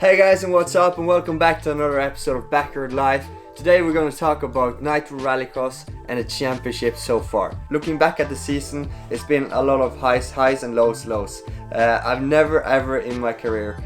Hey guys, and what's up, and welcome back to another episode of Bakkerud Life. Today we're going to talk about Nitro Rallycross and the championship so far. Looking back at the season, it's been a lot of highs and lows. I've never ever in my career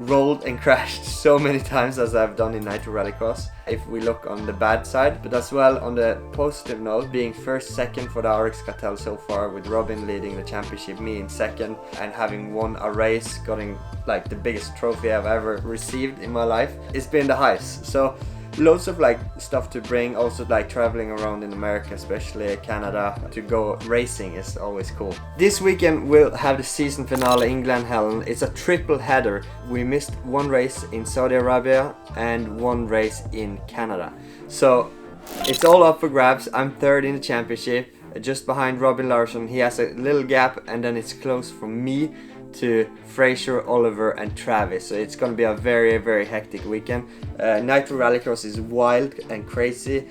rolled and crashed so many times as I've done in Nitro Rallycross, if we look on the bad side, but as well on the positive note, being second for the RX Cartel so far, with Robin leading the championship, me in second, and having won a race, getting like the biggest trophy I've ever received in my life. It's been the highs. So loads of stuff to bring, also traveling around in America, especially Canada, to go racing is always cool. This weekend we'll have the season finale in Glen Helen. It's a triple header. We missed one race in Saudi Arabia and one race in Canada, so it's all up for grabs. I'm third in the championship, just behind Robin Larsson. He has a little gap, and then it's close from me to Fraser, Oliver and Travis, so it's gonna be a very hectic weekend. Nitro Rallycross is wild and crazy.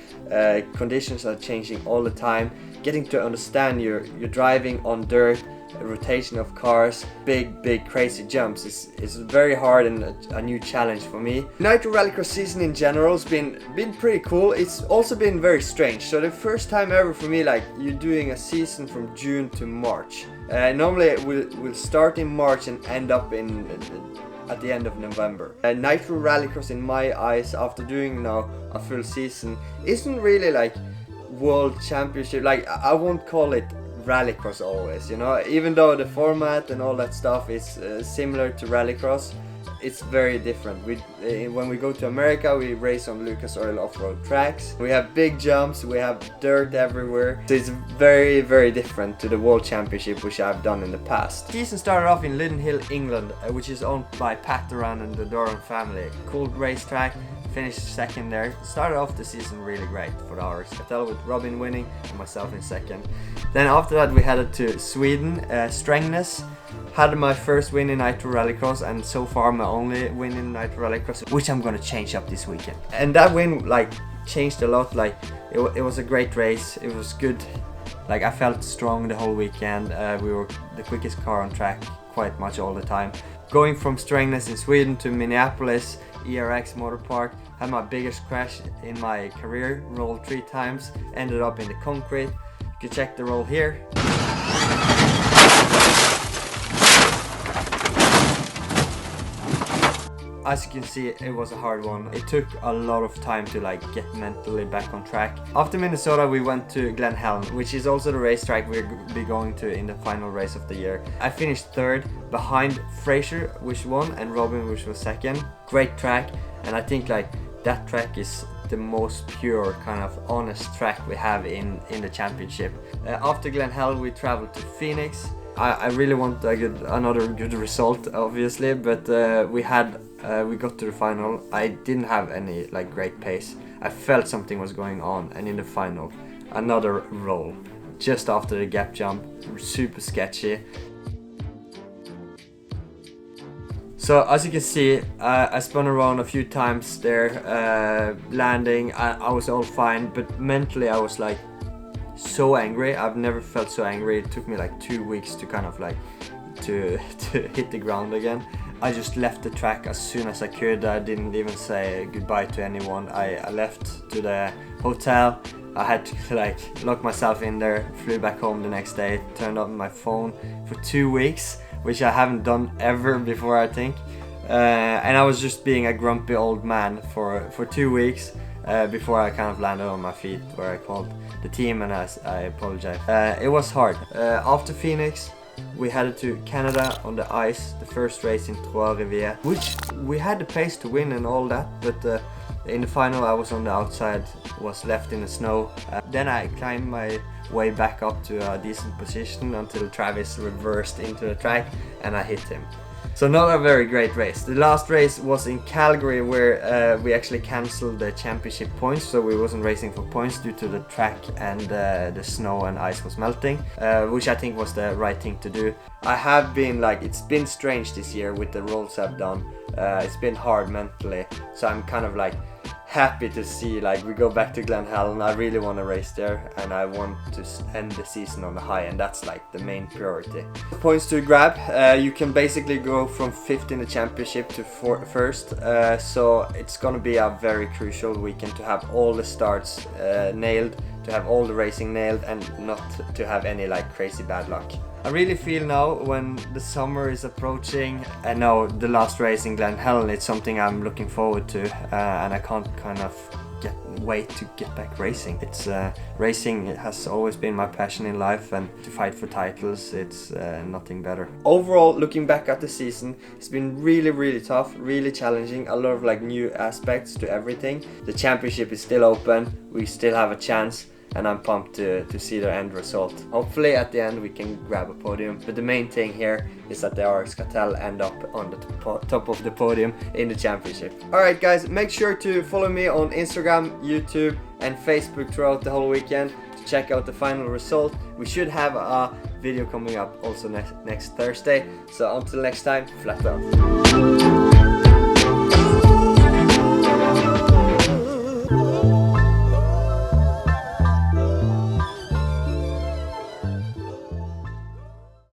Conditions are changing all the time. Getting to understand you're driving on dirt, a rotation of cars, big crazy jumps is very hard and a new challenge for me. Nitro Rallycross season in general has been pretty cool. It's also been very strange. So the first time ever for me, you're doing a season from June to March. Normally we'll start in March and end up at the end of November. Nitro Rallycross, in my eyes, after doing now a full season, isn't really like World Championship. I won't call it Rallycross always, even though the format and all that stuff is similar to Rallycross. It's very different. When we go to America, we race on Lucas Oil off-road tracks. We have big jumps, we have dirt everywhere. So it's very different to the World Championship, which I've done in the past. The season started off in Lydden Hill, England, which is owned by Pat Duran and the Duran family. Cool racetrack. Finished second there. Started off the season really great for the RX Cartel, with Robin winning and myself in second. Then after that we headed to Sweden, Strängnäs. Had my first win in Nitro Rallycross, and so far my only win in Nitro Rallycross, which I'm gonna change up this weekend. And that win changed a lot. It was a great race. It was good. I felt strong the whole weekend. We were the quickest car on track quite much all the time. Going from Strängnäs in Sweden to Minneapolis, ERX Motor Park, had my biggest crash in my career, rolled 3 times, ended up in the concrete. You can check the roll here. As you can see, it was a hard one. It took a lot of time to get mentally back on track. After Minnesota we went to Glen Helen, which is also the racetrack we'll be going to in the final race of the year. I finished third behind Fraser, which won, and Robin, which was second. Great track, and I think that track is the most pure, kind of honest track we have in the championship. After Glen Helen we traveled to Phoenix. I really want another good result, obviously, but we got to the final. I didn't have any great pace. I felt something was going on, and in the final, another roll just after the gap jump, super sketchy. So as you can see, I spun around a few times there, landing. I was all fine, but mentally I was so angry. I've never felt so angry. It took me 2 weeks to kind of to hit the ground again. I just left the track as soon as I could. I didn't even say goodbye to anyone. I left to the hotel. I had to lock myself in there, flew back home the next day, turned on my phone for 2 weeks, which I haven't done ever before, I think. And I was just being a grumpy old man for 2 weeks before I kind of landed on my feet, where I called the team and I apologize. It was hard. After Phoenix, we headed to Canada on the ice, the first race in Trois-Rivières, which we had the pace to win and all that, but in the final I was on the outside, was left in the snow. Then I climbed my way back up to a decent position until Travis reversed into the track and I hit him. So not a very great race. The last race was in Calgary, where we actually cancelled the championship points, so we wasn't racing for points due to the track and the snow and ice was melting, which I think was the right thing to do. I have been it's been strange this year with the rolls I've done. It's been hard mentally, so I'm kind of happy to see like we go back to Glen Helen. I really want to race there, and I want to end the season on a high, and that's like the main priority. Points to grab, you can basically go from 5th in the championship to 1st, so it's gonna be a very crucial weekend to have all the starts nailed, to have all the racing nailed, and not to have any like crazy bad luck. I really feel now when the summer is approaching, and now the last race in Glen Helen, it's something I'm looking forward to, and I can't kind of wait to get back racing. It's racing has always been my passion in life, and to fight for titles, it's nothing better. Overall, looking back at the season, it's been really tough, really challenging, a lot of like new aspects to everything. The championship is still open, we still have a chance, and I'm pumped to see the end result. Hopefully at the end we can grab a podium, but the main thing here is that the RX Cartel end up on the top of the podium in the championship. Alright guys, make sure to follow me on Instagram, YouTube and Facebook throughout the whole weekend to check out the final result. We should have a video coming up also next Thursday, so until next time, flat out.